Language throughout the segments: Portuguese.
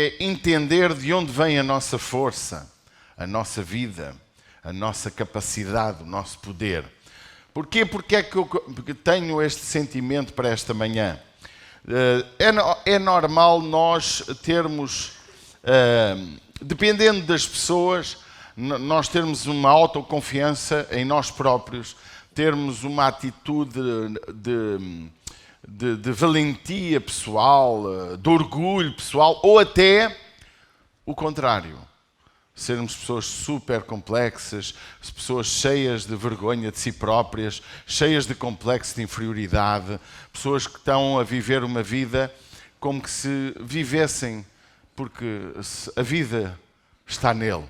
é entender de onde vem a nossa força, a nossa vida, a nossa capacidade, o nosso poder. Porquê? Porque é que eu tenho este sentimento para esta manhã? É normal nós termos, dependendo das pessoas, nós termos uma autoconfiança em nós próprios, termos uma atitude de valentia pessoal, de orgulho pessoal, ou até o contrário. Sermos pessoas super complexas, pessoas cheias de vergonha de si próprias, cheias de complexo de inferioridade, pessoas que estão a viver uma vida como que se vivessem porque a vida está nele.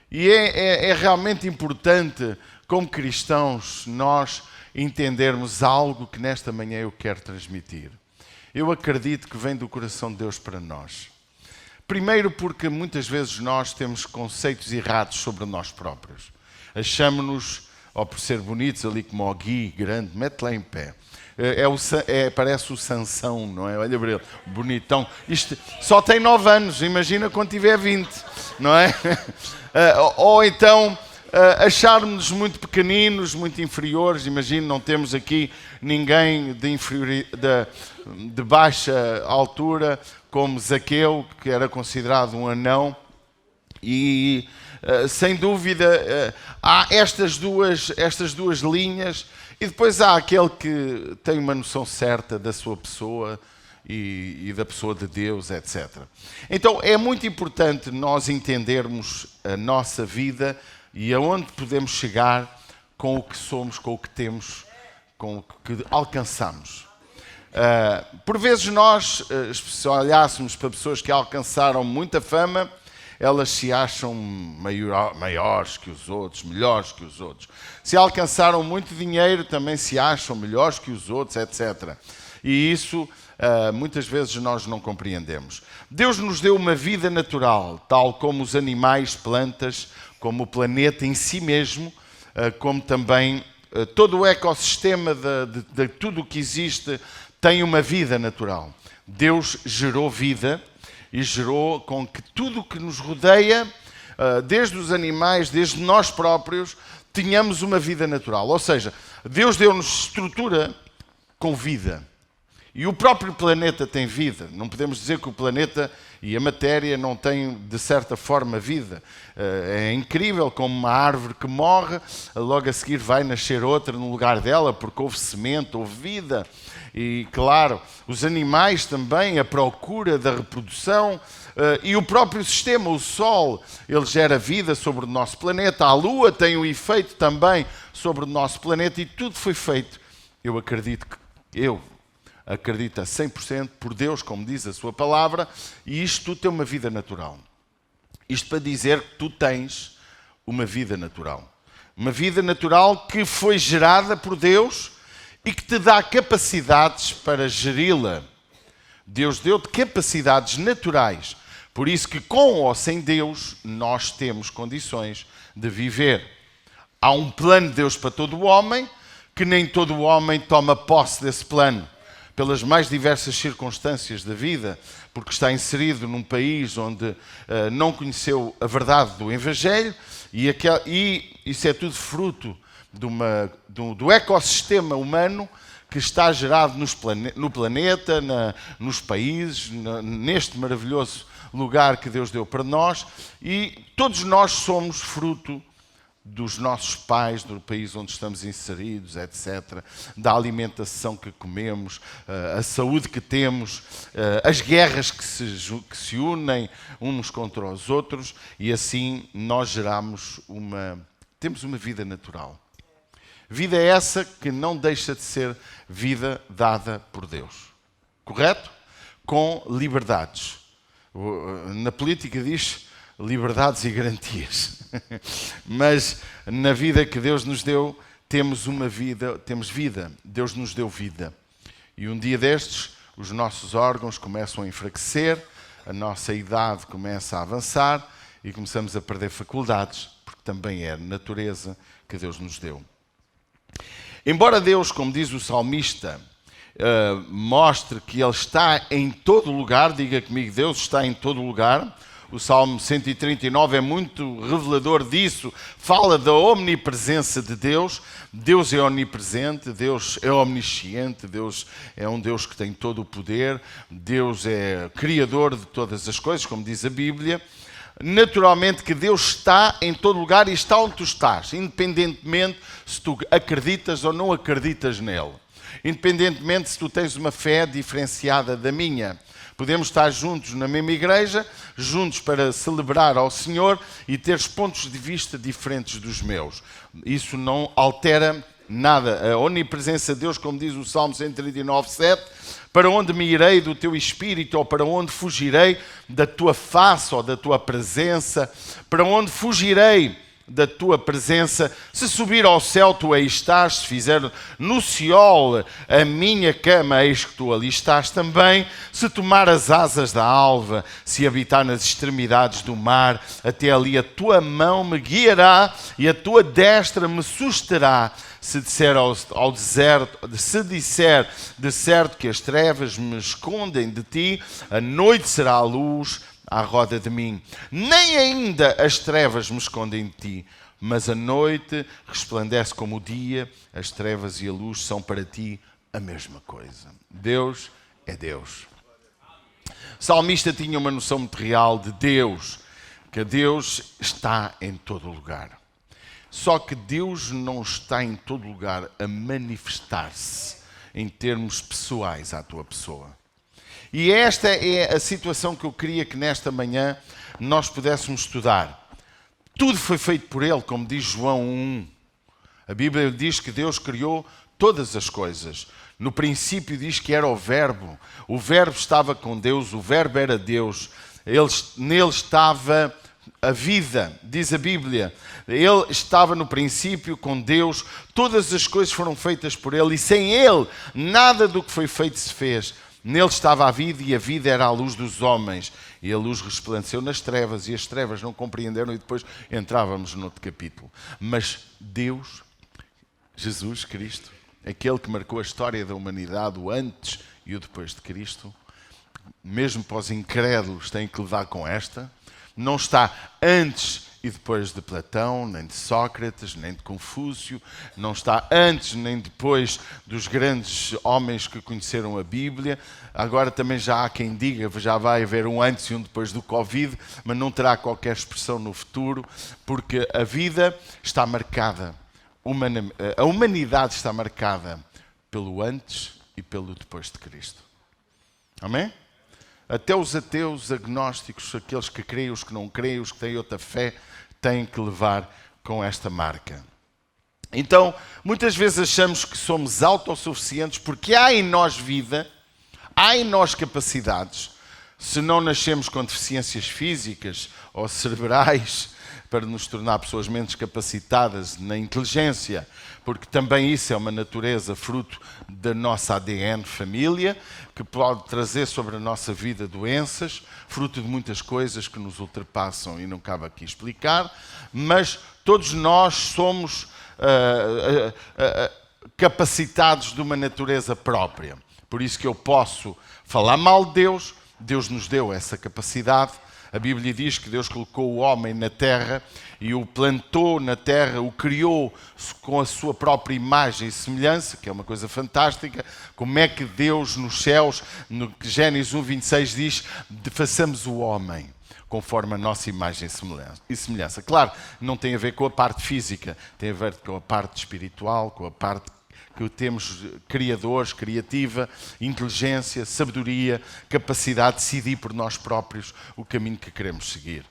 E é realmente importante, como cristãos, nós entendermos algo que nesta manhã eu quero transmitir. Eu acredito que vem do coração de Deus para nós. Primeiro porque muitas vezes nós temos conceitos errados sobre nós próprios. Achamos-nos, ou por ser bonitos, ali como o Gui, grande, mete lá em pé. Parece o Sansão, não é? Olha para ele, bonitão. Isto só tem 9 anos, imagina quando tiver 20, não é? Ou então acharmos-nos muito pequeninos, muito inferiores. Imagina, não temos aqui ninguém de baixa altura, como Zaqueu, que era considerado um anão. E, sem dúvida, há estas duas linhas. E depois há aquele que tem uma noção certa da sua pessoa e da pessoa de Deus, etc. Então é muito importante nós entendermos a nossa vida e aonde podemos chegar com o que somos, com o que temos, com o que alcançamos. Por vezes nós, se olhássemos para pessoas que alcançaram muita fama, elas se acham maiores que os outros, melhores que os outros. Se alcançaram muito dinheiro, também se acham melhores que os outros, etc. E isso muitas vezes nós não compreendemos. Deus nos deu uma vida natural, tal como os animais, plantas, como o planeta em si mesmo, como também todo o ecossistema de tudo o que existe tem uma vida natural. Deus gerou vida e gerou com que tudo o que nos rodeia, desde os animais, desde nós próprios, tenhamos uma vida natural. Ou seja, Deus deu-nos estrutura com vida. E o próprio planeta tem vida. Não podemos dizer que o planeta e a matéria não têm, de certa forma, vida. É incrível como uma árvore que morre, logo a seguir vai nascer outra no lugar dela, porque houve semente, houve vida. E, claro, os animais também, a procura da reprodução, e o próprio sistema, o Sol, ele gera vida sobre o nosso planeta. A Lua tem um efeito também sobre o nosso planeta e tudo foi feito. Eu acredito a 100% por Deus, como diz a sua palavra, e isto tudo tem uma vida natural. Isto para dizer que tu tens uma vida natural. Uma vida natural que foi gerada por Deus e que te dá capacidades para geri-la. Deus deu-te capacidades naturais. Por isso que com ou sem Deus, nós temos condições de viver. Há um plano de Deus para todo o homem, que nem todo o homem toma posse desse plano, pelas mais diversas circunstâncias da vida, porque está inserido num país onde não conheceu a verdade do Evangelho, e isso é tudo fruto do ecossistema humano que está gerado no planeta, nos países, neste maravilhoso lugar que Deus deu para nós, e todos nós somos fruto dos nossos pais, do país onde estamos inseridos, etc., da alimentação que comemos, a saúde que temos, as guerras que se unem uns contra os outros, e assim nós temos uma vida natural. Vida essa que não deixa de ser vida dada por Deus. Correto? Com liberdades. Na política diz liberdades e garantias. Mas na vida que Deus nos deu, temos vida. Deus nos deu vida. E um dia destes, os nossos órgãos começam a enfraquecer, a nossa idade começa a avançar e começamos a perder faculdades, porque também é a natureza que Deus nos deu. Embora Deus, como diz o salmista, mostre que Ele está em todo lugar. Diga comigo, Deus está em todo lugar. O Salmo 139 é muito revelador disso. Fala da omnipresença de Deus. Deus é onipresente, Deus é omnisciente, Deus é um Deus que tem todo o poder. Deus é criador de todas as coisas, como diz a Bíblia. Naturalmente que Deus está em todo lugar e está onde tu estás, independentemente se tu acreditas ou não acreditas nele. Independentemente se tu tens uma fé diferenciada da minha. Podemos estar juntos na mesma igreja, juntos para celebrar ao Senhor e ter pontos de vista diferentes dos meus. Isso não altera nada. A onipresença de Deus, como diz o Salmo 139, 7, para onde me irei do teu espírito, ou para onde fugirei da tua face ou da tua presença? Para onde fugirei da tua presença? Se subir ao céu, tu aí estás. Se fizer no Seol a minha cama, eis que tu ali estás também. Se tomar as asas da alva, se habitar nas extremidades do mar, até ali a tua mão me guiará e a tua destra me susterá. Se disser ao deserto, se disser de certo que as trevas me escondem de ti, a noite será a luz à roda de mim. Nem ainda as trevas me escondem de ti, mas a noite resplandece como o dia, as trevas e a luz são para ti a mesma coisa. Deus é Deus. O salmista tinha uma noção muito real de Deus, que Deus está em todo lugar. Só que Deus não está em todo lugar a manifestar-se em termos pessoais à tua pessoa. E esta é a situação que eu queria que nesta manhã nós pudéssemos estudar. Tudo foi feito por Ele, como diz João 1. A Bíblia diz que Deus criou todas as coisas. No princípio diz que era o Verbo estava com Deus, o Verbo era Deus. Nele estava a vida, diz a Bíblia. Ele estava no princípio com Deus, todas as coisas foram feitas por Ele e sem Ele nada do que foi feito se fez. Nele estava a vida e a vida era a luz dos homens. E a luz resplandeceu nas trevas e as trevas não compreenderam e depois entrávamos no outro capítulo. Mas Deus, Jesus Cristo, aquele que marcou a história da humanidade, o antes e o depois de Cristo, mesmo para os incrédulos têm que lidar com esta, não está antes e depois de Platão, nem de Sócrates, nem de Confúcio, não está antes nem depois dos grandes homens que conheceram a Bíblia. Agora também já há quem diga, já vai haver um antes e um depois do Covid, mas não terá qualquer expressão no futuro, porque a vida está marcada, a humanidade está marcada pelo antes e pelo depois de Cristo. Amém? Até os ateus, agnósticos, aqueles que creem, os que não creem, os que têm outra fé, têm que levar com esta marca. Então, muitas vezes achamos que somos autossuficientes porque há em nós vida, há em nós capacidades. Se não nascemos com deficiências físicas ou cerebrais, para nos tornar pessoas menos capacitadas na inteligência, porque também isso é uma natureza fruto da nossa ADN família, que pode trazer sobre a nossa vida doenças, fruto de muitas coisas que nos ultrapassam e não cabe aqui explicar, mas todos nós somos capacitados de uma natureza própria. Por isso que eu posso falar mal de Deus, Deus nos deu essa capacidade. A Bíblia diz que Deus colocou o homem na terra e o plantou na terra, o criou com a sua própria imagem e semelhança, que é uma coisa fantástica. Como é que Deus nos céus, no Gênesis 1:26 diz, façamos o homem conforme a nossa imagem e semelhança. Claro, não tem a ver com a parte física, tem a ver com a parte espiritual, com a parte que temos criadores, criativa, inteligência, sabedoria, capacidade de decidir por nós próprios o caminho que queremos seguir.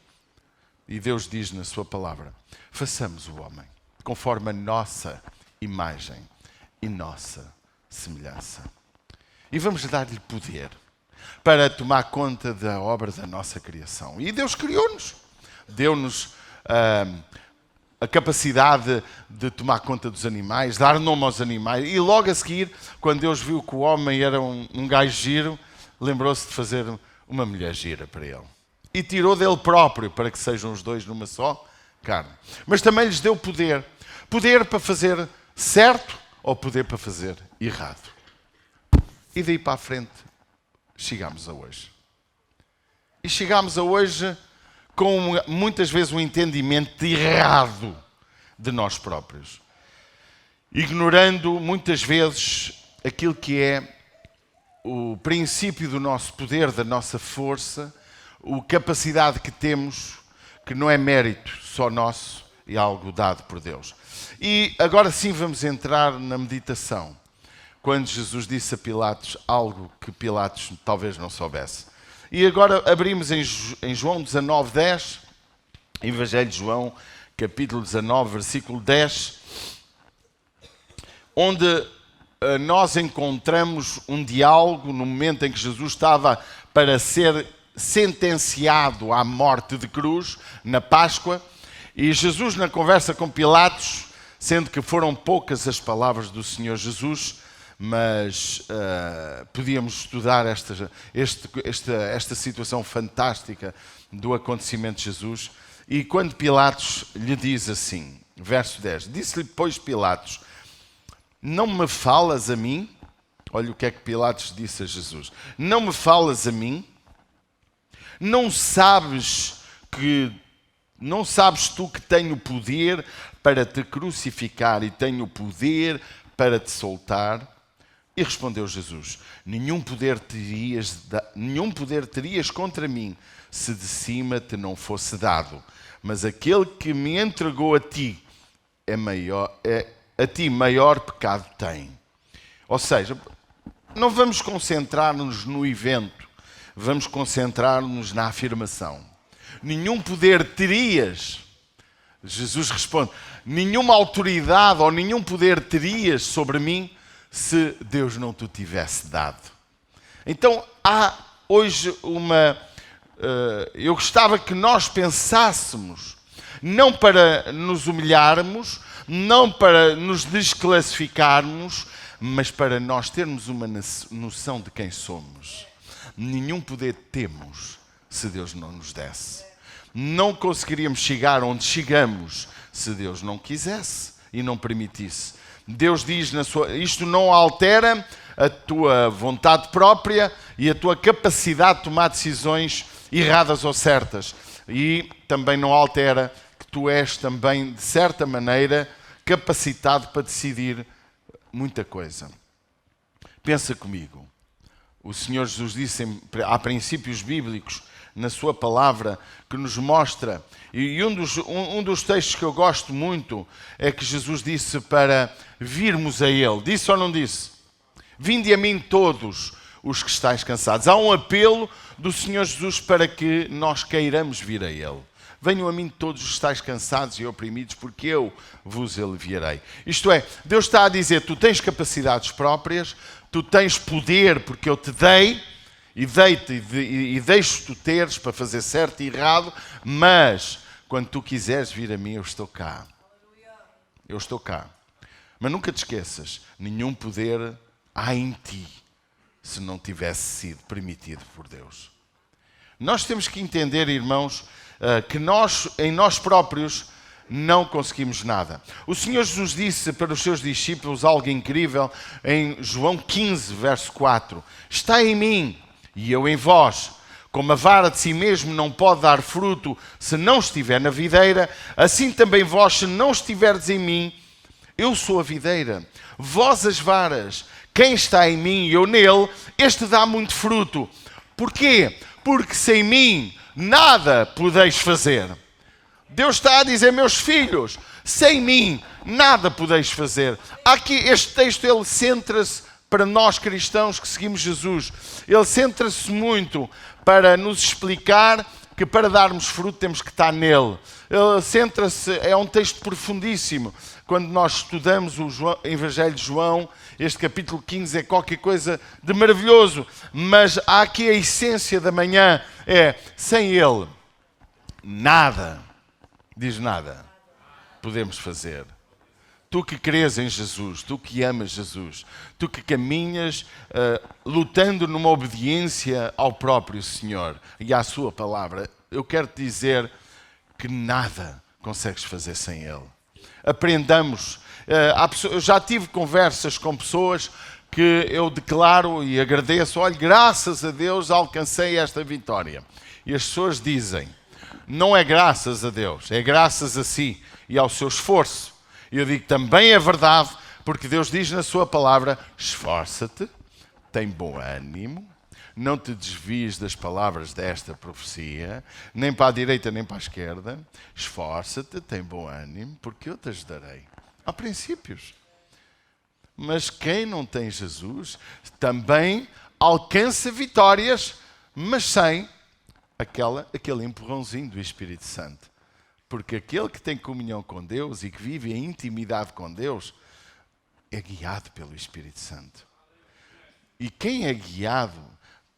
E Deus diz na sua palavra, façamos o homem conforme a nossa imagem e nossa semelhança. E vamos dar-lhe poder para tomar conta da obra da nossa criação. E Deus criou-nos, deu-nos a capacidade de tomar conta dos animais, dar nome aos animais. E logo a seguir, quando Deus viu que o homem era um gajo giro, lembrou-se de fazer uma mulher gira para ele. E tirou dele próprio, para que sejam os dois numa só carne. Mas também lhes deu poder. Poder para fazer certo ou poder para fazer errado. E daí para a frente, chegámos a hoje. E chegámos a hoje com muitas vezes um entendimento errado de nós próprios. Ignorando muitas vezes aquilo que é o princípio do nosso poder, da nossa força, a capacidade que temos, que não é mérito só nosso, é algo dado por Deus. E agora sim vamos entrar na meditação. Quando Jesus disse a Pilatos algo que Pilatos talvez não soubesse. E agora abrimos em João 19:10, Evangelho de João, capítulo 19, versículo 10, onde nós encontramos um diálogo no momento em que Jesus estava para ser sentenciado à morte de cruz, na Páscoa, e Jesus na conversa com Pilatos, sendo que foram poucas as palavras do Senhor Jesus, mas podíamos estudar esta situação fantástica do acontecimento de Jesus. E quando Pilatos lhe diz assim, verso 10, disse-lhe, pois, Pilatos, não me falas a mim? Olha o que é que Pilatos disse a Jesus. Não me falas a mim? Não sabes tu que tenho poder para te crucificar e tenho poder para te soltar? E respondeu Jesus, nenhum poder terias contra mim se de cima te não fosse dado. Mas aquele que me entregou a ti, a ti maior pecado tem. Ou seja, não vamos concentrar-nos no evento, vamos concentrar-nos na afirmação. Nenhum poder terias, Jesus responde, nenhuma autoridade ou nenhum poder terias sobre mim se Deus não te tivesse dado. Então há hoje eu gostava que nós pensássemos, não para nos humilharmos, não para nos desclassificarmos, mas para nós termos uma noção de quem somos. Nenhum poder temos se Deus não nos desse. Não conseguiríamos chegar onde chegamos se Deus não quisesse e não permitisse. Deus diz, isto não altera a tua vontade própria e a tua capacidade de tomar decisões erradas ou certas. E também não altera que tu és também, de certa maneira, capacitado para decidir muita coisa. Pensa comigo. O Senhor Jesus disse, há princípios bíblicos na sua palavra que nos mostra, e um dos textos que eu gosto muito é que Jesus disse para virmos a Ele. Disse ou não disse? Vinde a mim todos os que estáis cansados. Há um apelo do Senhor Jesus para que nós queiramos vir a Ele. Venham a mim todos os que estáis cansados e oprimidos, porque eu vos aliviarei. Isto é, Deus está a dizer, tu tens capacidades próprias, tu tens poder porque eu te dei, e dei-te e deixo-te teres para fazer certo e errado, mas quando tu quiseres vir a mim, eu estou cá. Eu estou cá. Mas nunca te esqueças, nenhum poder há em ti se não tivesse sido permitido por Deus. Nós temos que entender, irmãos, que nós, em nós próprios, não conseguimos nada. O Senhor Jesus disse para os seus discípulos algo incrível em João 15, verso 4. Está em mim e eu em vós. Como a vara de si mesmo não pode dar fruto se não estiver na videira, assim também vós, se não estiverdes em mim, eu sou a videira, vós as varas. Quem está em mim e eu nele, este dá muito fruto. Porquê? Porque sem mim nada podeis fazer. Deus está a dizer, meus filhos, sem mim nada podeis fazer. Aqui este texto ele centra-se para nós cristãos que seguimos Jesus. Ele centra-se muito para nos explicar que para darmos fruto temos que estar nele. Ele centra-se, é um texto profundíssimo. Quando nós estudamos o Evangelho de João, este capítulo 15 é qualquer coisa de maravilhoso. Mas há aqui a essência da manhã, sem ele, nada, diz nada, podemos fazer. Tu que crês em Jesus, tu que amas Jesus, tu que caminhas lutando numa obediência ao próprio Senhor e à sua palavra, eu quero te dizer que nada consegues fazer sem Ele. Aprendamos. Eu já tive conversas com pessoas que eu declaro e agradeço, olha, graças a Deus alcancei esta vitória. E as pessoas dizem, não é graças a Deus, é graças a si e ao seu esforço. E eu digo, também é verdade, porque Deus diz na sua palavra, esforça-te, tem bom ânimo, não te desvies das palavras desta profecia, nem para a direita nem para a esquerda, esforça-te, tem bom ânimo, porque eu te ajudarei. Há princípios. Mas quem não tem Jesus também alcança vitórias, mas sem aquele empurrãozinho do Espírito Santo. Porque aquele que tem comunhão com Deus e que vive em intimidade com Deus é guiado pelo Espírito Santo. E quem é guiado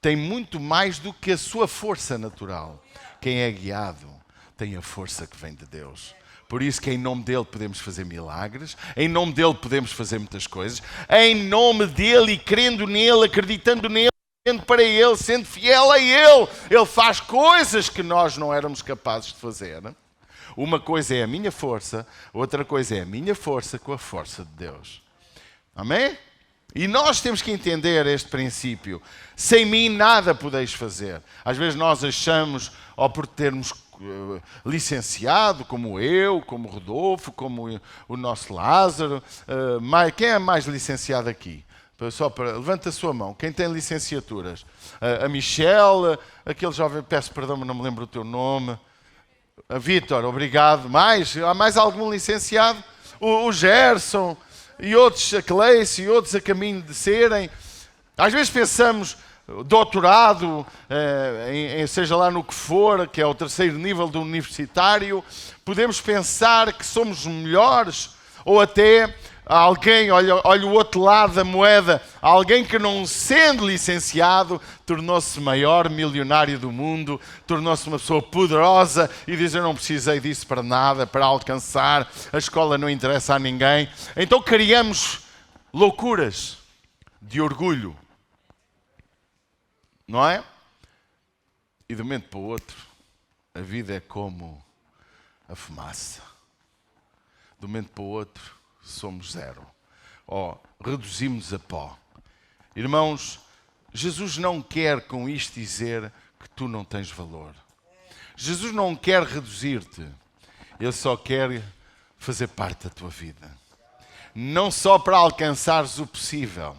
tem muito mais do que a sua força natural. Quem é guiado tem a força que vem de Deus. Por isso que em nome dele podemos fazer milagres, em nome dele podemos fazer muitas coisas, em nome dele e crendo nele, acreditando nele, sendo para ele, sendo fiel a ele, ele faz coisas que nós não éramos capazes de fazer. Uma coisa é a minha força, outra coisa é a minha força com a força de Deus. Amém? E nós temos que entender este princípio. Sem mim nada podeis fazer. Às vezes nós achamos, ou por termos licenciado, como eu, como o Rodolfo, como o nosso Lázaro. Quem é mais licenciado aqui? Levanta a sua mão. Quem tem licenciaturas? A Michelle, aquele jovem, peço perdão, mas não me lembro o teu nome. A Vítor, obrigado. Há mais algum licenciado? O Gerson e outros, a Cleice e outros a caminho de serem. Às vezes pensamos, doutorado, seja lá no que for, que é o terceiro nível do universitário, podemos pensar que somos melhores, ou até alguém, olha o outro lado da moeda, alguém que não sendo licenciado, tornou-se maior milionário do mundo, tornou-se uma pessoa poderosa e diz, eu não precisei disso para nada, para alcançar, a escola não interessa a ninguém. Então criamos loucuras de orgulho. Não é? E de um momento para o outro, a vida é como a fumaça. De um momento para o outro, somos zero. Reduzimos a pó. Irmãos, Jesus não quer com isto dizer que tu não tens valor. Jesus não quer reduzir-te. Ele só quer fazer parte da tua vida. Não só para alcançares o possível,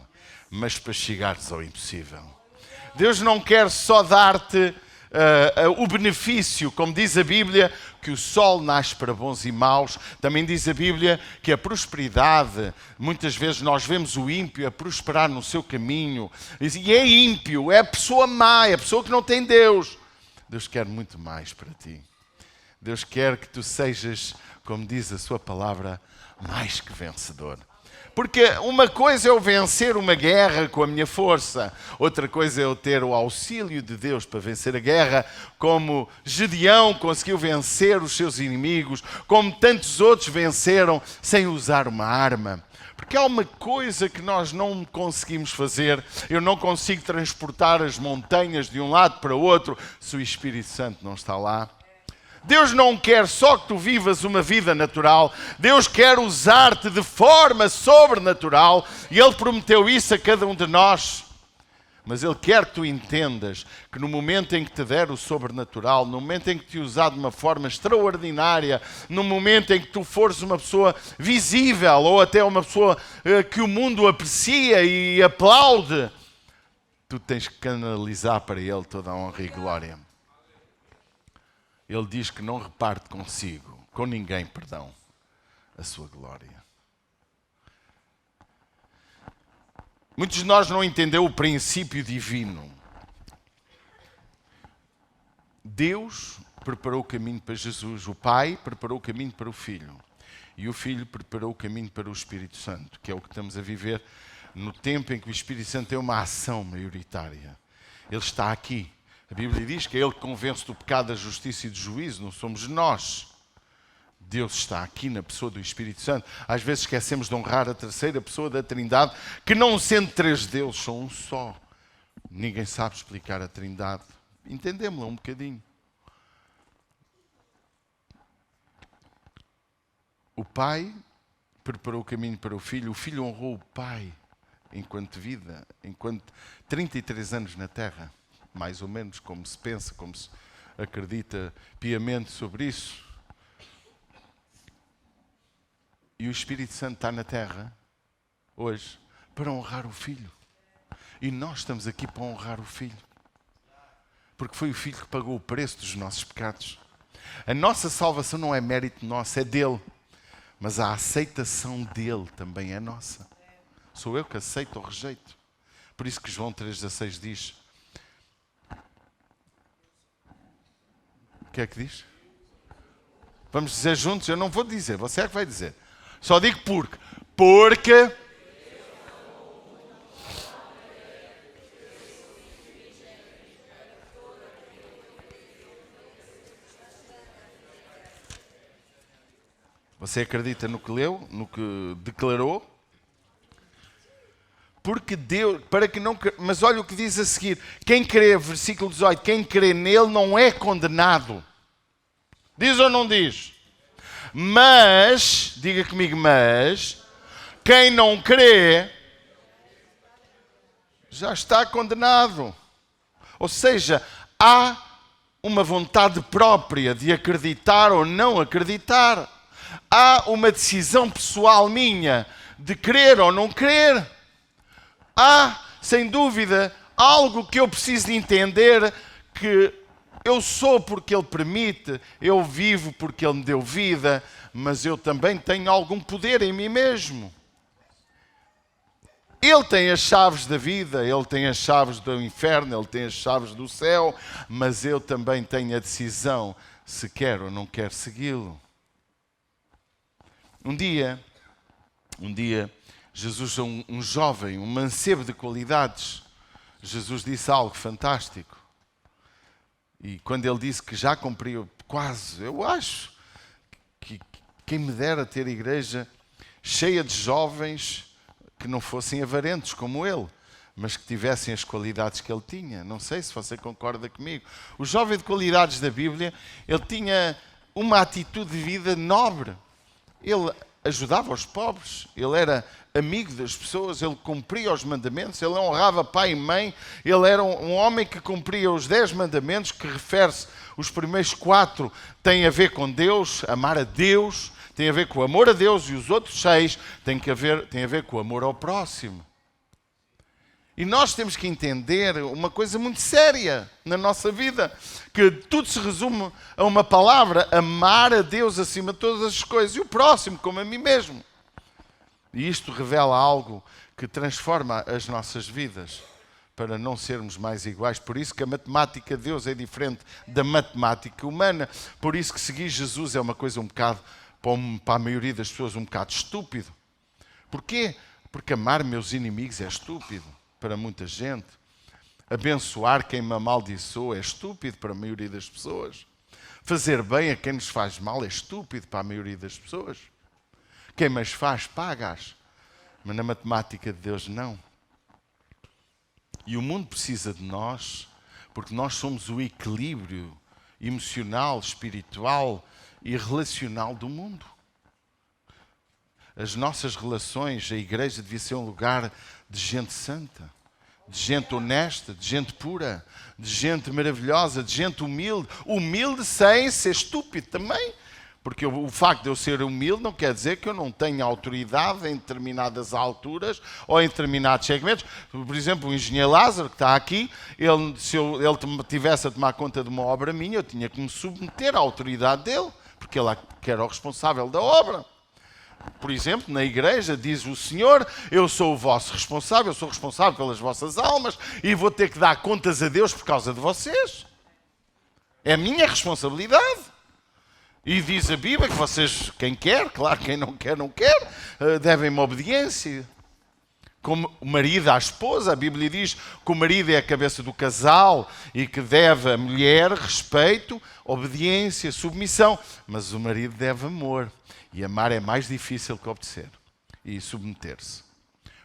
mas para chegares ao impossível. Deus não quer só dar-te o benefício, como diz a Bíblia, que o sol nasce para bons e maus. Também diz a Bíblia que a prosperidade, muitas vezes nós vemos o ímpio a prosperar no seu caminho, e é ímpio, é a pessoa má, é a pessoa que não tem Deus. Deus quer muito mais para ti. Deus quer que tu sejas, como diz a sua palavra, mais que vencedor. Porque uma coisa é eu vencer uma guerra com a minha força, outra coisa é eu ter o auxílio de Deus para vencer a guerra, como Gedeão conseguiu vencer os seus inimigos, como tantos outros venceram sem usar uma arma. Porque há uma coisa que nós não conseguimos fazer, eu não consigo transportar as montanhas de um lado para o outro se o Espírito Santo não está lá. Deus não quer só que tu vivas uma vida natural, Deus quer usar-te de forma sobrenatural e Ele prometeu isso a cada um de nós. Mas Ele quer que tu entendas que no momento em que te der o sobrenatural, no momento em que te usar de uma forma extraordinária, no momento em que tu fores uma pessoa visível ou até uma pessoa que o mundo aprecia e aplaude, tu tens que canalizar para Ele toda a honra e glória. Ele diz que não reparte consigo, com ninguém, perdão, a sua glória. Muitos de nós não entenderam o princípio divino. Deus preparou o caminho para Jesus, o Pai preparou o caminho para o Filho e o Filho preparou o caminho para o Espírito Santo, que é o que estamos a viver no tempo em que o Espírito Santo tem uma ação maioritária. Ele está aqui. A Bíblia diz que é Ele que convence do pecado, da justiça e do juízo, não somos nós. Deus está aqui na pessoa do Espírito Santo. Às vezes esquecemos de honrar a terceira pessoa da Trindade, que não sendo três deuses, são um só. Ninguém sabe explicar a Trindade. Entendemos-la um bocadinho. O Pai preparou o caminho para o Filho honrou o Pai enquanto vida, enquanto 33 anos na Terra, mais ou menos, como se pensa, como se acredita piamente sobre isso. E o Espírito Santo está na Terra, hoje, para honrar o Filho. E nós estamos aqui para honrar o Filho. Porque foi o Filho que pagou o preço dos nossos pecados. A nossa salvação não é mérito nosso, é dele. Mas a aceitação dele também é nossa. Sou eu que aceito ou rejeito. Por isso que João 3,16 diz. O que é que diz? Vamos dizer juntos? Eu não vou dizer, você é que vai dizer. Só digo porque. Porque... Você acredita no que leu, no que declarou? Porque Deus, para que não... Mas olha o que diz a seguir. Quem crê, versículo 18, quem crê nele não é condenado. Diz ou não diz? Mas, diga comigo, mas, quem não crê, já está condenado. Ou seja, há uma vontade própria de acreditar ou não acreditar. Há uma decisão pessoal minha de crer ou não crer. Há, sem dúvida, algo que eu preciso de entender, que eu sou porque Ele permite, eu vivo porque Ele me deu vida, mas eu também tenho algum poder em mim mesmo. Ele tem as chaves da vida, Ele tem as chaves do inferno, Ele tem as chaves do céu, mas eu também tenho a decisão se quero ou não quero segui-lo. Um dia, Jesus, um jovem, um mancebo de qualidades, Jesus disse algo fantástico. E quando ele disse que já cumpriu quase, eu acho que quem me dera ter igreja cheia de jovens que não fossem avarentos como ele, mas que tivessem as qualidades que ele tinha. Não sei se você concorda comigo. O jovem de qualidades da Bíblia, ele tinha uma atitude de vida nobre. Ele ajudava os pobres, ele era amigo das pessoas, ele cumpria os mandamentos, ele honrava pai e mãe, ele era um homem que cumpria os 10 mandamentos, que refere-se, os primeiros 4 têm a ver com Deus, amar a Deus, tem a ver com o amor a Deus, e os outros 6 têm a ver com o amor ao próximo. E nós temos que entender uma coisa muito séria na nossa vida, que tudo se resume a uma palavra: amar a Deus acima de todas as coisas e o próximo como a mim mesmo. E isto revela algo que transforma as nossas vidas para não sermos mais iguais. Por isso que a matemática de Deus é diferente da matemática humana. Por isso que seguir Jesus é uma coisa um bocado, para a maioria das pessoas, um bocado estúpido. Porquê? Porque amar meus inimigos é estúpido para muita gente. Abençoar quem me amaldiçoa é estúpido para a maioria das pessoas. Fazer bem a quem nos faz mal é estúpido para a maioria das pessoas. Quem mais faz, paga-as. Mas na matemática de Deus, não. E o mundo precisa de nós, porque nós somos o equilíbrio emocional, espiritual e relacional do mundo. As nossas relações, a igreja devia ser um lugar de gente santa, de gente honesta, de gente pura, de gente maravilhosa, de gente humilde. Humilde sem ser estúpido também. Porque o facto de eu ser humilde não quer dizer que eu não tenha autoridade em determinadas alturas ou em determinados segmentos. Por exemplo, o engenheiro Lázaro, que está aqui, se ele tivesse a tomar conta de uma obra minha, eu tinha que me submeter à autoridade dele, porque ele que era o responsável da obra. Por exemplo, na igreja diz o Senhor: eu sou o vosso responsável, eu sou responsável pelas vossas almas e vou ter que dar contas a Deus por causa de vocês. É a minha responsabilidade. E diz a Bíblia que vocês, quem quer, claro, quem não quer, não quer, devem-me obediência. Como o marido à esposa, a Bíblia diz que o marido é a cabeça do casal e que deve a mulher respeito, obediência, submissão. Mas o marido deve amor. E amar é mais difícil que obedecer e submeter-se.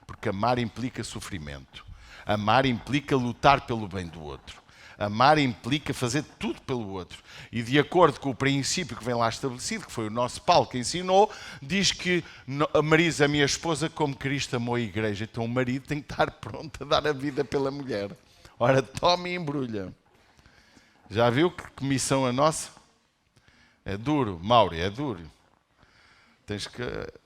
Porque amar implica sofrimento. Amar implica lutar pelo bem do outro. Amar implica fazer tudo pelo outro. E de acordo com o princípio que vem lá estabelecido, que foi o nosso Paulo que ensinou, diz que Marisa, a minha esposa, como Cristo amou a igreja. Então o marido tem que estar pronto a dar a vida pela mulher. Ora, tome e embrulha. Já viu que missão a nossa? É duro, Mauri, é duro. Tens que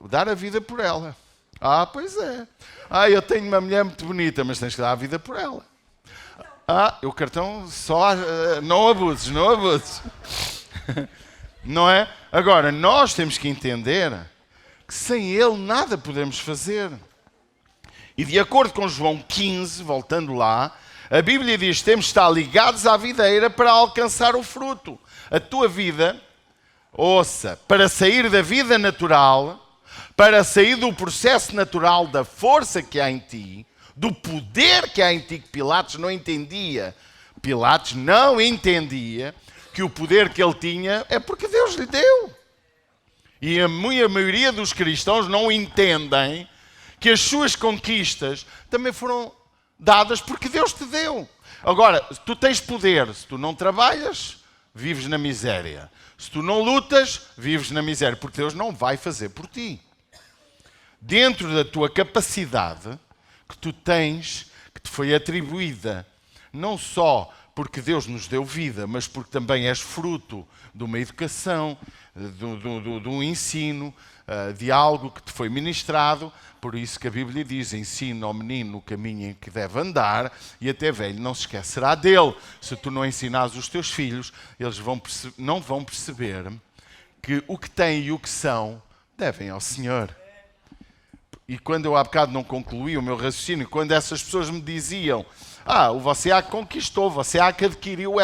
dar a vida por ela. Ah, pois é. Ah, eu tenho uma mulher muito bonita, mas tens que dar a vida por ela. Ah, o cartão só... não abuses, não abuses. Não é? Agora, nós temos que entender que sem ele nada podemos fazer. E de acordo com João 15, voltando lá, a Bíblia diz que temos de estar ligados à videira para alcançar o fruto. A tua vida, ouça, para sair da vida natural, para sair do processo natural da força que há em ti, do poder que há em ti, que Pilatos não entendia. Pilatos não entendia que o poder que ele tinha é porque Deus lhe deu. E a maioria dos cristãos não entendem que as suas conquistas também foram dadas porque Deus te deu. Agora, tu tens poder, se tu não trabalhas, vives na miséria. Se tu não lutas, vives na miséria, porque Deus não vai fazer por ti. Dentro da tua capacidade que tu tens, que te foi atribuída, não só porque Deus nos deu vida, mas porque também és fruto de uma educação, de um ensino, de algo que te foi ministrado. Por isso que a Bíblia diz, ensina ao menino o caminho em que deve andar e até velho não se esquecerá dele. Se tu não ensinares os teus filhos, eles não vão perceber que o que têm e o que são devem ao Senhor. E quando eu há bocado não concluí o meu raciocínio, quando essas pessoas me diziam, você a conquistou, você a que adquiriu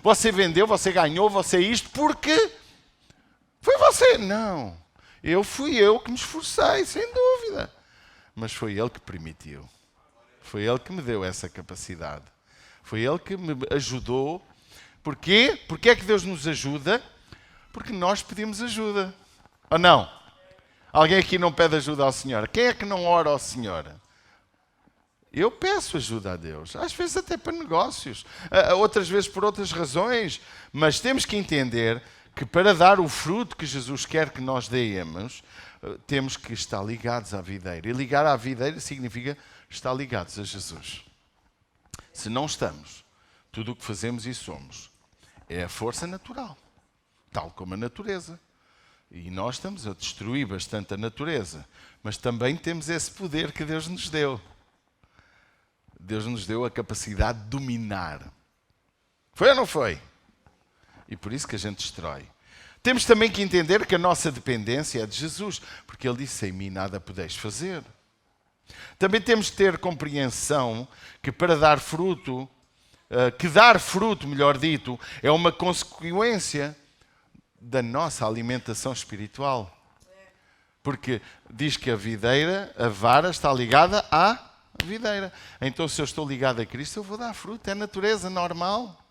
você vendeu, você ganhou, você isto, porque foi você. Não, fui eu que me esforcei, sem dúvida. Mas foi ele que permitiu. Foi ele que me deu essa capacidade. Foi ele que me ajudou. Porquê? Porquê é que Deus nos ajuda? Porque nós pedimos ajuda. Ou não? Alguém aqui não pede ajuda ao Senhor? Quem é que não ora ao Senhor? Eu peço ajuda a Deus. Às vezes até para negócios. Outras vezes por outras razões. Mas temos que entender que para dar o fruto que Jesus quer que nós demos, temos que estar ligados à videira. E ligar à videira significa estar ligados a Jesus. Se não estamos, tudo o que fazemos e somos é a força natural, tal como a natureza. E nós estamos a destruir bastante a natureza, mas também temos esse poder que Deus nos deu. Deus nos deu a capacidade de dominar. Foi ou não foi? E por isso que a gente destrói. Temos também que entender que a nossa dependência é de Jesus, porque Ele disse, sem mim nada podeis fazer. Também temos que ter compreensão que para dar fruto, melhor dito, é uma consequência da nossa alimentação espiritual. Porque diz que a videira, a vara, está ligada à videira. Então, se eu estou ligado a Cristo, eu vou dar fruto. É natureza normal.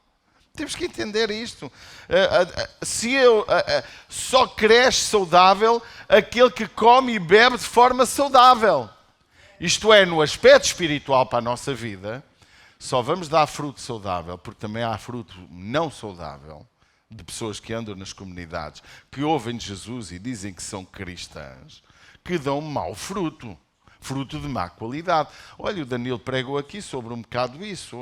Temos que entender isto. Só cresce saudável aquele que come e bebe de forma saudável. Isto é, no aspecto espiritual para a nossa vida, só vamos dar fruto saudável, porque também há fruto não saudável de pessoas que andam nas comunidades, que ouvem de Jesus e dizem que são cristãs, que dão mau fruto, fruto de má qualidade. Olha, o Danilo pregou aqui sobre um bocado isso,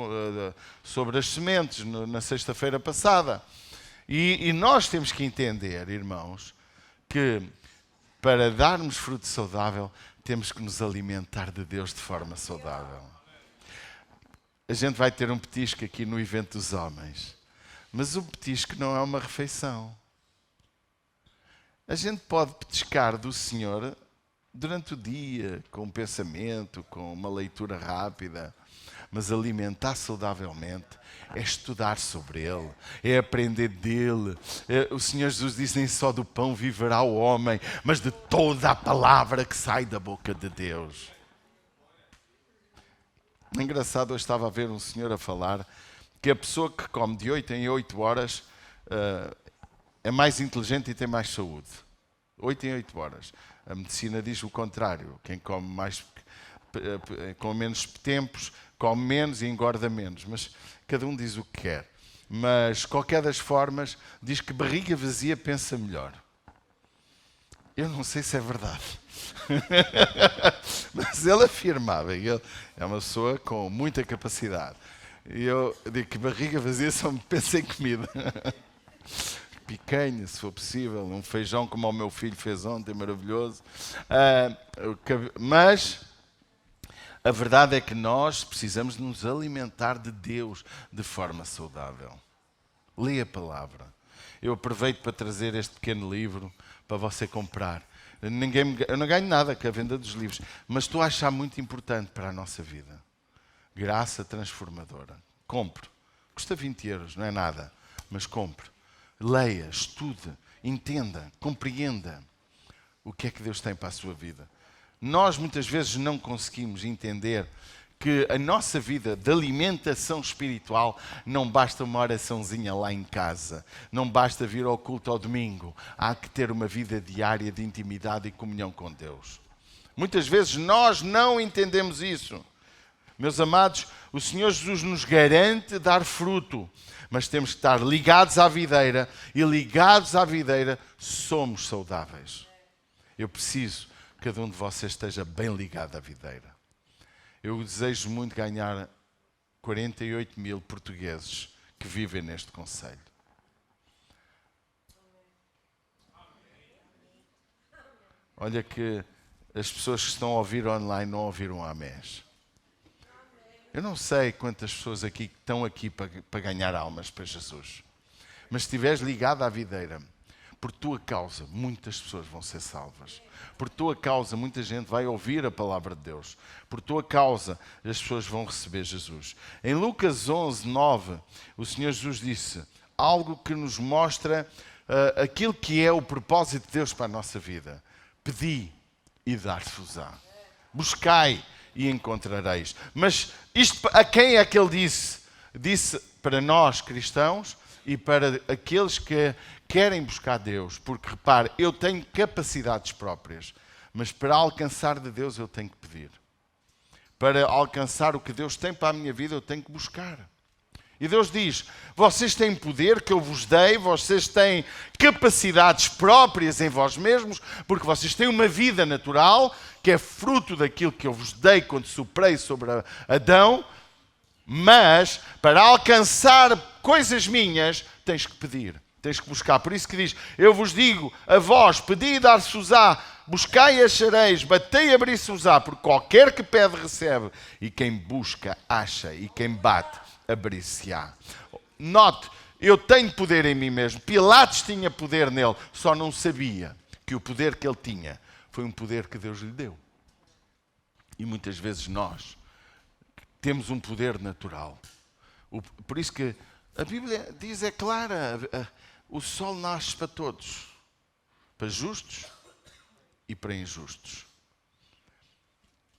sobre as sementes, na sexta-feira passada. E nós temos que entender, irmãos, que para darmos fruto saudável, temos que nos alimentar de Deus de forma saudável. A gente vai ter um petisco aqui no evento dos homens. Mas o petisco não é uma refeição. A gente pode petiscar do Senhor durante o dia, com um pensamento, com uma leitura rápida. Mas alimentar saudavelmente é estudar sobre Ele, é aprender dEle. O Senhor Jesus disse, nem só do pão viverá o homem, mas de toda a palavra que sai da boca de Deus. Engraçado, hoje estava a ver um senhor a falar que a pessoa que come de 8 em 8 horas é mais inteligente e tem mais saúde. 8 em 8 horas. A medicina diz o contrário. Quem come mais com menos tempos, come menos e engorda menos. Mas cada um diz o que quer. Mas, qualquer das formas, diz que barriga vazia pensa melhor. Eu não sei se é verdade. Mas ele afirmava, e ele é uma pessoa com muita capacidade. E eu digo que barriga vazia só me pensa em comida. Picanha, se for possível, um feijão como o meu filho fez ontem, maravilhoso. Mas a verdade é que nós precisamos nos alimentar de Deus de forma saudável. Lê a palavra. Eu aproveito para trazer este pequeno livro para você comprar. Eu não ganho nada com a venda dos livros, mas estou a achar muito importante para a nossa vida. Graça transformadora. Compre. Custa 20 euros, não é nada, mas compre. Leia, estude, entenda, compreenda o que é que Deus tem para a sua vida. Nós muitas vezes não conseguimos entender que a nossa vida de alimentação espiritual não basta uma oraçãozinha lá em casa, não basta vir ao culto ao domingo, há que ter uma vida diária de intimidade e comunhão com Deus. Muitas vezes nós não entendemos isso. Meus amados, o Senhor Jesus nos garante dar fruto, mas temos que estar ligados à videira, e ligados à videira somos saudáveis. Eu preciso que cada um de vocês esteja bem ligado à videira. Eu desejo muito ganhar 48 mil portugueses que vivem neste concelho. Olha que as pessoas que estão a ouvir online não ouviram amém. Eu não sei quantas pessoas aqui estão aqui para ganhar almas para Jesus. Mas se estiveres ligado à videira, por tua causa, muitas pessoas vão ser salvas. Por tua causa, muita gente vai ouvir a palavra de Deus. Por tua causa, as pessoas vão receber Jesus. Em Lucas 11, 9, o Senhor Jesus disse algo que nos mostra aquilo que é o propósito de Deus para a nossa vida. Pedi e dar-se-vos-á. Buscai e encontrareis. Mas isto a quem é que ele disse? Disse para nós cristãos e para aqueles que querem buscar Deus. Porque repare, eu tenho capacidades próprias, mas para alcançar de Deus eu tenho que pedir. Para alcançar o que Deus tem para a minha vida eu tenho que buscar. E Deus diz, vocês têm poder que eu vos dei, vocês têm capacidades próprias em vós mesmos, porque vocês têm uma vida natural, que é fruto daquilo que eu vos dei quando soprei sobre Adão, mas para alcançar coisas minhas, tens que pedir, tens que buscar. Por isso que diz, eu vos digo a vós, pedi e dar-se-vos-á, buscai e achareis, batei e abrir-se-vos-á, porque qualquer que pede recebe, e quem busca acha, e quem bate abrir-se-á. Note, eu tenho poder em mim mesmo. Pilatos tinha poder nele, só não sabia que o poder que ele tinha foi um poder que Deus lhe deu. E muitas vezes nós temos um poder natural. Por isso que a Bíblia diz, é clara, o sol nasce para todos, para justos e para injustos.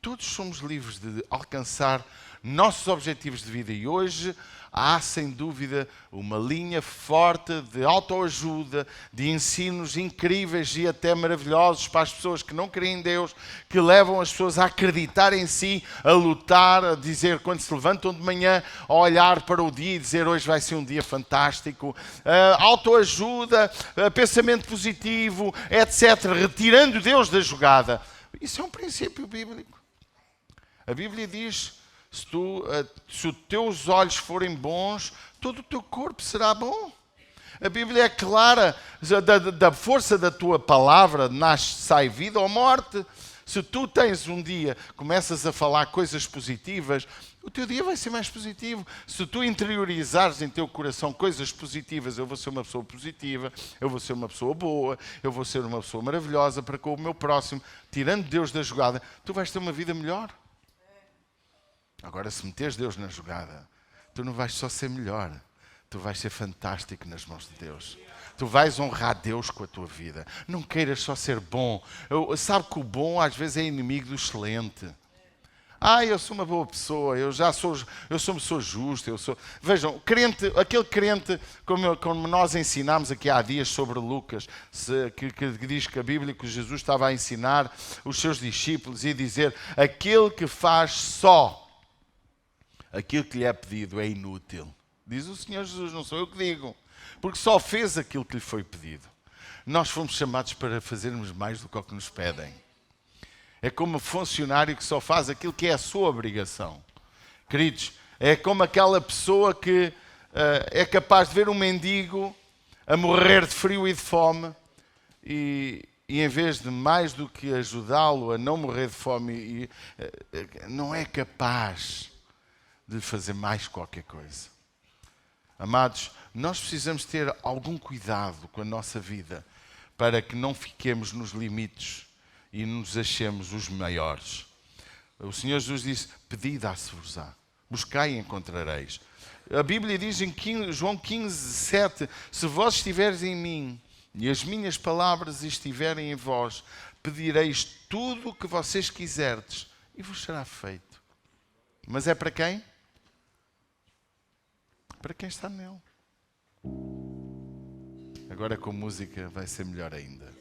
Todos somos livres de alcançar nossos objetivos de vida, e hoje há sem dúvida uma linha forte de autoajuda, de ensinos incríveis e até maravilhosos para as pessoas que não creem em Deus, que levam as pessoas a acreditar em si, a lutar, a dizer quando se levantam de manhã, a olhar para o dia e dizer hoje vai ser um dia fantástico, autoajuda, pensamento positivo, etc., retirando Deus da jogada. Isso é um princípio bíblico. A Bíblia diz, se os teus olhos forem bons, todo o teu corpo será bom. A Bíblia é clara, da força da tua palavra sai vida ou morte. Se tu tens um dia, começas a falar coisas positivas, o teu dia vai ser mais positivo. Se tu interiorizares em teu coração coisas positivas, eu vou ser uma pessoa positiva, eu vou ser uma pessoa boa, eu vou ser uma pessoa maravilhosa para com o meu próximo, tirando Deus da jogada, tu vais ter uma vida melhor. Agora, se meteres Deus na jogada, tu não vais só ser melhor, tu vais ser fantástico nas mãos de Deus. Tu vais honrar Deus com a tua vida. Não queiras só ser bom. Sabe que o bom às vezes é inimigo do excelente. eu sou uma boa pessoa, eu sou uma pessoa justa, Vejam, aquele crente, como nós ensinámos aqui há dias sobre Lucas, que diz que a Bíblia, que Jesus estava a ensinar os seus discípulos e dizer, aquele que faz só aquilo que lhe é pedido é inútil. Diz o Senhor Jesus, não sou eu que digo, porque só fez aquilo que lhe foi pedido. Nós fomos chamados para fazermos mais do que o que nos pedem. É como um funcionário que só faz aquilo que é a sua obrigação. Queridos, é como aquela pessoa que é capaz de ver um mendigo a morrer de frio e de fome e em vez de mais do que ajudá-lo a não morrer de fome, não é capaz de lhe fazer mais qualquer coisa. Amados, nós precisamos ter algum cuidado com a nossa vida para que não fiquemos nos limites e nos achemos os maiores. O Senhor Jesus disse, pedi, dá-se-vos-á. Buscai e encontrareis. A Bíblia diz em João 15:7, se vós estiveres em mim e as minhas palavras estiverem em vós, pedireis tudo o que vocês quiserdes e vos será feito. Mas é para quem? Para quem está nele. Agora com música vai ser melhor ainda.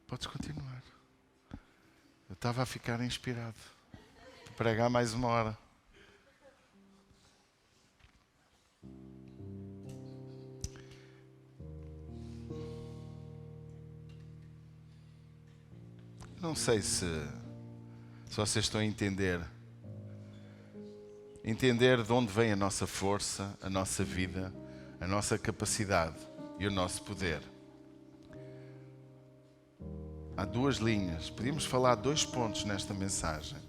Podes continuar. Eu estava a ficar inspirado para pregar mais uma hora. Não sei se vocês estão a entender de onde vem a nossa força, a nossa vida, a nossa capacidade e o nosso poder. Há duas linhas. Podíamos falar 2 pontos nesta mensagem.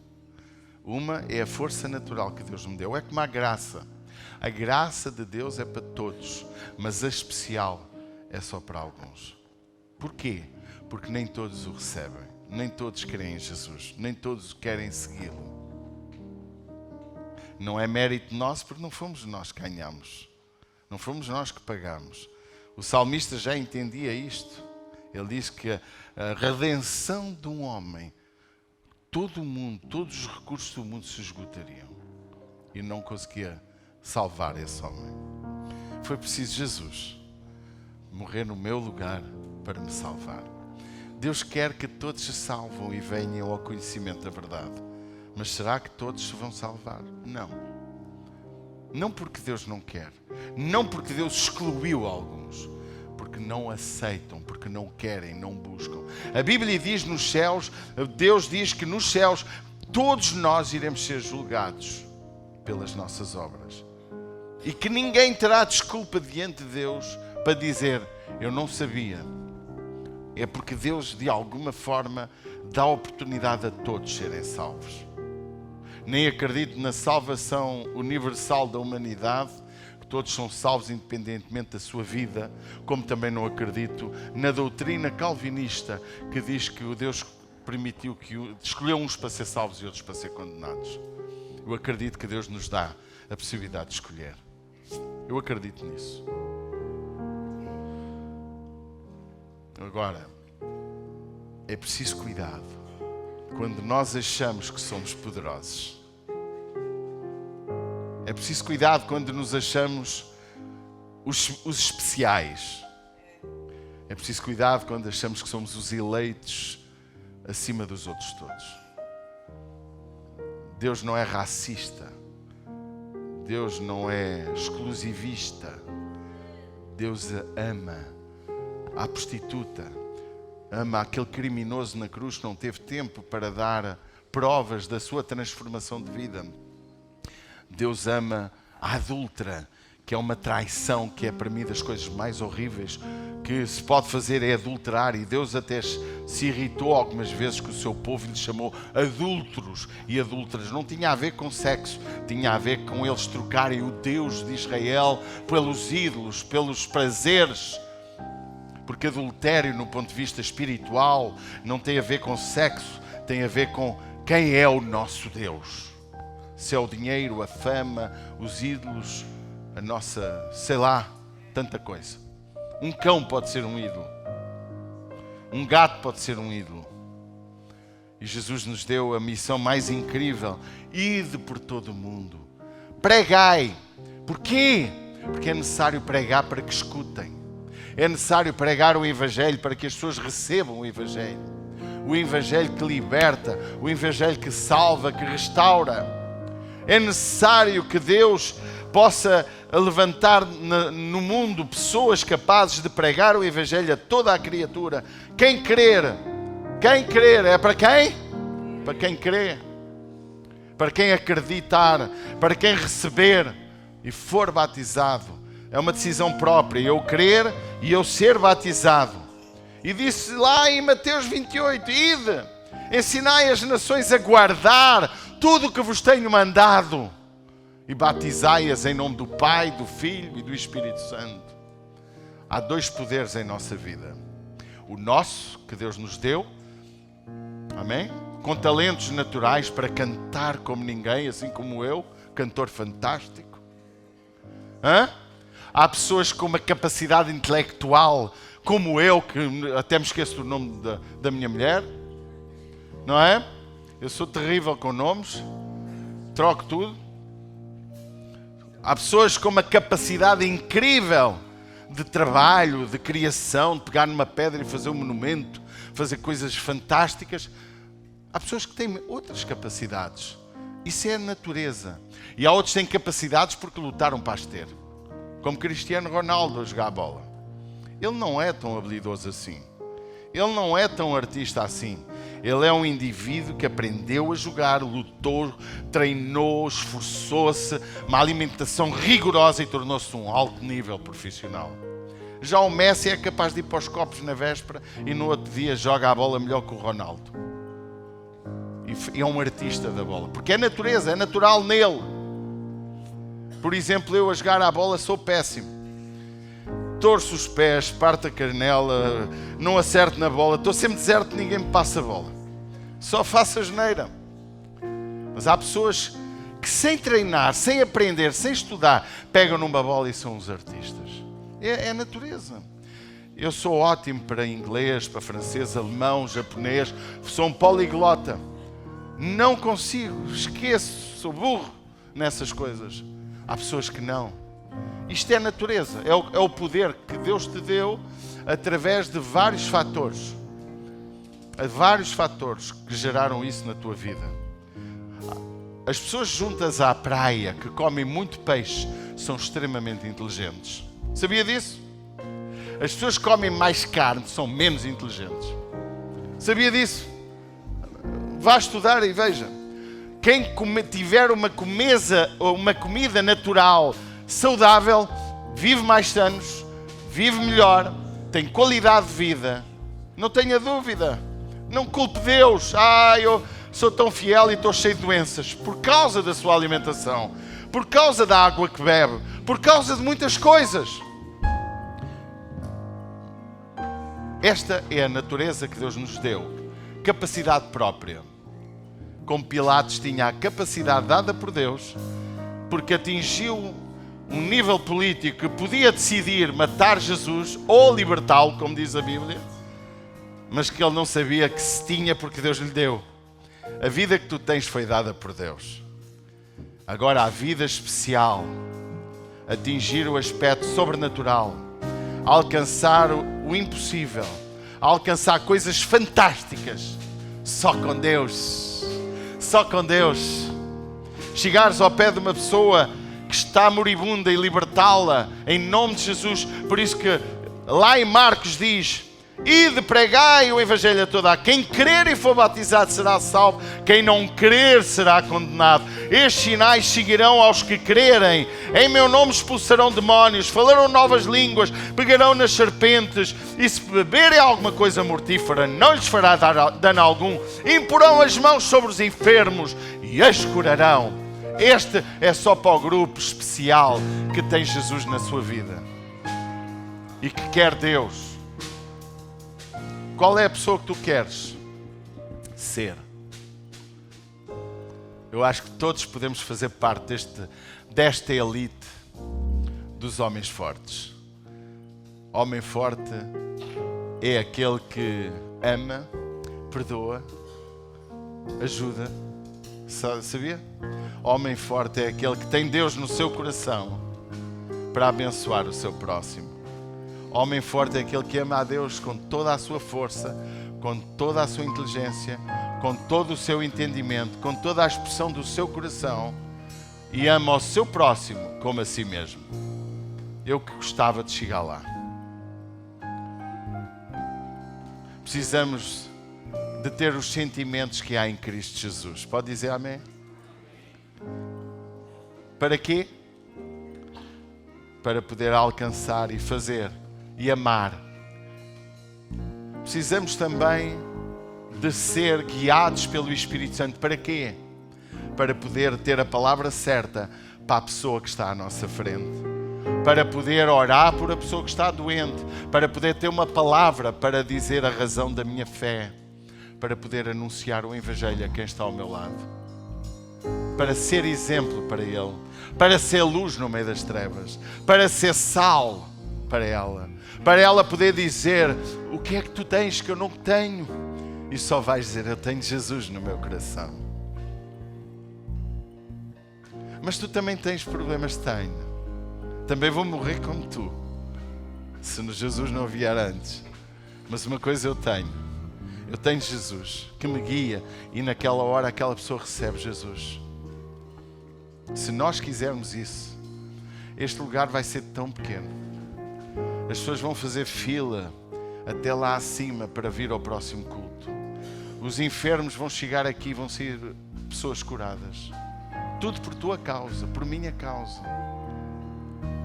Uma é a força natural que Deus me deu. É como a graça. A graça de Deus é para todos, mas a especial é só para alguns. Porquê? Porque nem todos o recebem. Nem todos creem em Jesus. Nem todos querem segui-lo. Não é mérito nosso porque não fomos nós que ganhamos. Não fomos nós que pagamos. O salmista já entendia isto. Ele diz que a redenção de um homem, todo o mundo, todos os recursos do mundo se esgotariam. E não conseguia salvar esse homem. Foi preciso Jesus morrer no meu lugar para me salvar. Deus quer que todos se salvam e venham ao conhecimento da verdade. Mas será que todos se vão salvar? Não. Não porque Deus não quer. Não porque Deus excluiu alguns. Porque não aceitam, porque não querem, não buscam. A Bíblia diz nos céus, Deus diz que nos céus todos nós iremos ser julgados pelas nossas obras. E que ninguém terá desculpa diante de Deus para dizer, eu não sabia. É porque Deus de alguma forma dá oportunidade a todos serem salvos. Nem acredito na salvação universal da humanidade, que todos são salvos independentemente da sua vida, como também não acredito na doutrina calvinista que diz que o Deus permitiu escolheu uns para ser salvos e outros para ser condenados. Eu acredito que Deus nos dá a possibilidade de escolher. Eu acredito nisso. Agora, é preciso cuidado quando nós achamos que somos poderosos. É preciso cuidado quando nos achamos os especiais. É preciso cuidado quando achamos que somos os eleitos acima dos outros todos. Deus não é racista. Deus não é exclusivista. Deus ama a prostituta. Ama aquele criminoso na cruz que não teve tempo para dar provas da sua transformação de vida. Deus ama a adúltera, que é uma traição, que é para mim das coisas mais horríveis que se pode fazer é adulterar. E Deus até se irritou algumas vezes que o seu povo lhe chamou adúlteros e adúlteras. Não tinha a ver com sexo, tinha a ver com eles trocarem o Deus de Israel pelos ídolos, pelos prazeres. Porque adultério, no ponto de vista espiritual, não tem a ver com sexo, tem a ver com quem é o nosso Deus. Se é o dinheiro, a fama, os ídolos, a nossa, sei lá, tanta coisa. Um cão pode ser um ídolo. Um gato pode ser um ídolo. E Jesus nos deu a missão mais incrível. Ide por todo o mundo. Pregai. Porquê? Porque é necessário pregar para que escutem. É necessário pregar o Evangelho para que as pessoas recebam o Evangelho. O Evangelho que liberta, o Evangelho que salva, que restaura. É necessário que Deus possa levantar no mundo pessoas capazes de pregar o Evangelho a toda a criatura. Quem crer é para quem? Para quem crê. Para quem acreditar, para quem receber e for batizado. É uma decisão própria, eu crer e eu ser batizado. E disse lá em Mateus 28, ide, ensinai as nações a guardar tudo o que vos tenho mandado e batizai-as em nome do Pai, do Filho e do Espírito Santo. Há dois poderes em nossa vida. O nosso, que Deus nos deu, amém? Com talentos naturais para cantar como ninguém, assim como eu, cantor fantástico. Há pessoas com uma capacidade intelectual, como eu, que até me esqueço do nome da minha mulher, não é? Eu sou terrível com nomes, troco tudo. Há pessoas com uma capacidade incrível de trabalho, de criação, de pegar numa pedra e fazer um monumento, fazer coisas fantásticas. Há pessoas que têm outras capacidades. Isso é a natureza. E há outros que têm capacidades porque lutaram para as ter. Como Cristiano Ronaldo a jogar a bola. Ele não é tão habilidoso assim. Ele não é tão artista assim. Ele é um indivíduo que aprendeu a jogar, lutou, treinou, esforçou-se, uma alimentação rigorosa e tornou-se um alto nível profissional. Já o Messi é capaz de ir para os copos na véspera e no outro dia joga a bola melhor que o Ronaldo. E é um artista da bola. Porque é natureza, é natural nele. Por exemplo, eu a jogar a bola sou péssimo. Torço os pés, parto a canela, não acerto na bola. Estou sempre deserto, ninguém me passa a bola. Só faço a geneira. Mas há pessoas que sem treinar, sem aprender, sem estudar, pegam numa bola e são os artistas. É a natureza. Eu sou ótimo para inglês, para francês, alemão, japonês. Sou um poliglota. Não consigo, esqueço, sou burro nessas coisas. Há pessoas que não. Isto é natureza, é o poder que Deus te deu através de vários fatores. Há vários fatores que geraram isso na tua vida. As pessoas juntas à praia que comem muito peixe são extremamente inteligentes. Sabia disso? As pessoas que comem mais carne são menos inteligentes. Sabia disso? Vá estudar e veja. Quem tiver uma comida natural, saudável, vive mais anos, vive melhor, tem qualidade de vida. Não tenha dúvida. Não culpe Deus. Eu sou tão fiel e estou cheio de doenças. Por causa da sua alimentação. Por causa da água que bebe. Por causa de muitas coisas. Esta é a natureza que Deus nos deu. Capacidade própria. Como Pilatos tinha a capacidade dada por Deus, porque atingiu um nível político que podia decidir matar Jesus ou libertá-lo, como diz a Bíblia, mas que ele não sabia que se tinha porque Deus lhe deu. A vida que tu tens foi dada por Deus. Agora a vida especial, atingir o aspecto sobrenatural, alcançar o impossível, alcançar coisas fantásticas, só com Deus. Só com Deus. Chegares ao pé de uma pessoa que está moribunda e libertá-la em nome de Jesus. Por isso que lá em Marcos diz: ide, pregai o Evangelho a toda. Quem crer e for batizado será salvo. Quem não crer será condenado. Estes sinais seguirão aos que crerem. Em meu nome expulsarão demónios, falarão novas línguas, pegarão nas serpentes, e se beberem alguma coisa mortífera, não lhes fará dano algum. Imporão as mãos sobre os enfermos e as curarão. Este é só para o grupo especial que tem Jesus na sua vida e que quer Deus. Qual é a pessoa que tu queres ser? Eu acho que todos podemos fazer parte desta elite dos homens fortes. Homem forte é aquele que ama, perdoa, ajuda. Sabia? Homem forte é aquele que tem Deus no seu coração para abençoar o seu próximo. Homem forte é aquele que ama a Deus com toda a sua força, com toda a sua inteligência, com todo o seu entendimento, com toda a expressão do seu coração e ama o seu próximo como a si mesmo. Eu que gostava de chegar lá. Precisamos de ter os sentimentos que há em Cristo Jesus. Pode dizer amém? Para quê? Para poder alcançar e fazer e amar. Precisamos também de ser guiados pelo Espírito Santo. Para quê? Para poder ter a palavra certa para a pessoa que está à nossa frente. Para poder orar por a pessoa que está doente. Para poder ter uma palavra para dizer a razão da minha fé. Para poder anunciar o Evangelho a quem está ao meu lado. Para ser exemplo para ele. Para ser luz no meio das trevas. Para ser sal para ela. Para ela poder dizer: o que é que tu tens que eu não tenho? E só vais dizer: eu tenho Jesus no meu coração. Mas tu também tens problemas? Tenho. Também vou morrer como tu, se Jesus não vier antes. Mas uma coisa eu tenho Jesus que me guia, e naquela hora aquela pessoa recebe Jesus. Se nós quisermos isso, este lugar vai ser tão pequeno. As pessoas vão fazer fila até lá acima para vir ao próximo culto. Os enfermos vão chegar aqui e vão ser pessoas curadas. Tudo por tua causa, por minha causa.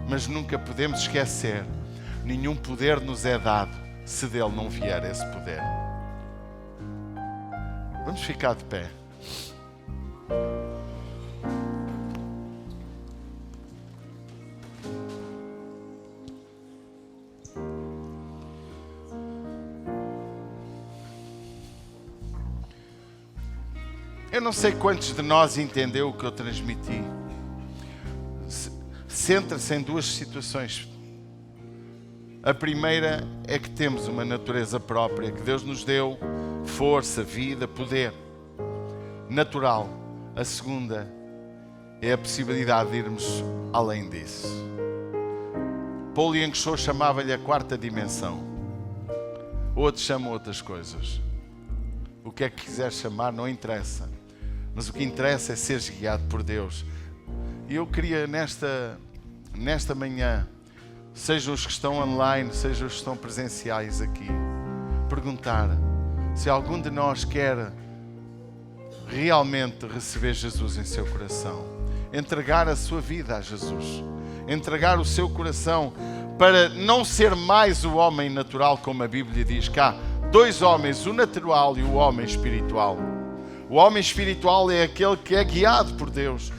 Mas nunca podemos esquecer, nenhum poder nos é dado se dele não vier esse poder. Vamos ficar de pé. Eu não sei quantos de nós entendeu o que eu transmiti. Centra-se em duas situações. A primeira é que temos uma natureza própria, que Deus nos deu força, vida, poder natural. A segunda é a possibilidade de irmos além disso. Paul Yang-Cho chamava-lhe a quarta dimensão. Outros chamam outras coisas. O que é que quiser chamar não interessa. Mas o que interessa é seres guiado por Deus. E eu queria nesta manhã, sejam os que estão online, sejam os que estão presenciais aqui, perguntar se algum de nós quer realmente receber Jesus em seu coração, entregar a sua vida a Jesus, entregar o seu coração para não ser mais o homem natural, como a Bíblia diz, que há dois homens, o natural e o homem espiritual. O homem espiritual é aquele que é guiado por Deus.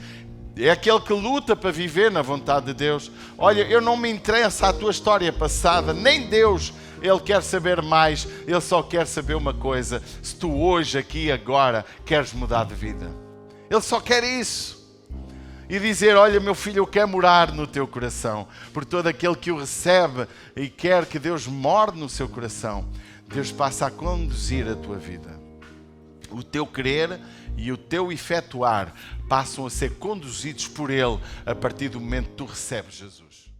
É aquele que luta para viver na vontade de Deus. Olha, eu não me interessa a tua história passada, nem Deus, Ele quer saber mais. Ele só quer saber uma coisa: se tu hoje, aqui, agora, queres mudar de vida. Ele só quer isso. E dizer: olha, meu filho, eu quero morar no teu coração. Por todo aquele que o recebe e quer que Deus more no seu coração, Deus passa a conduzir a tua vida. O teu querer e o teu efetuar passam a ser conduzidos por Ele a partir do momento que tu recebes Jesus.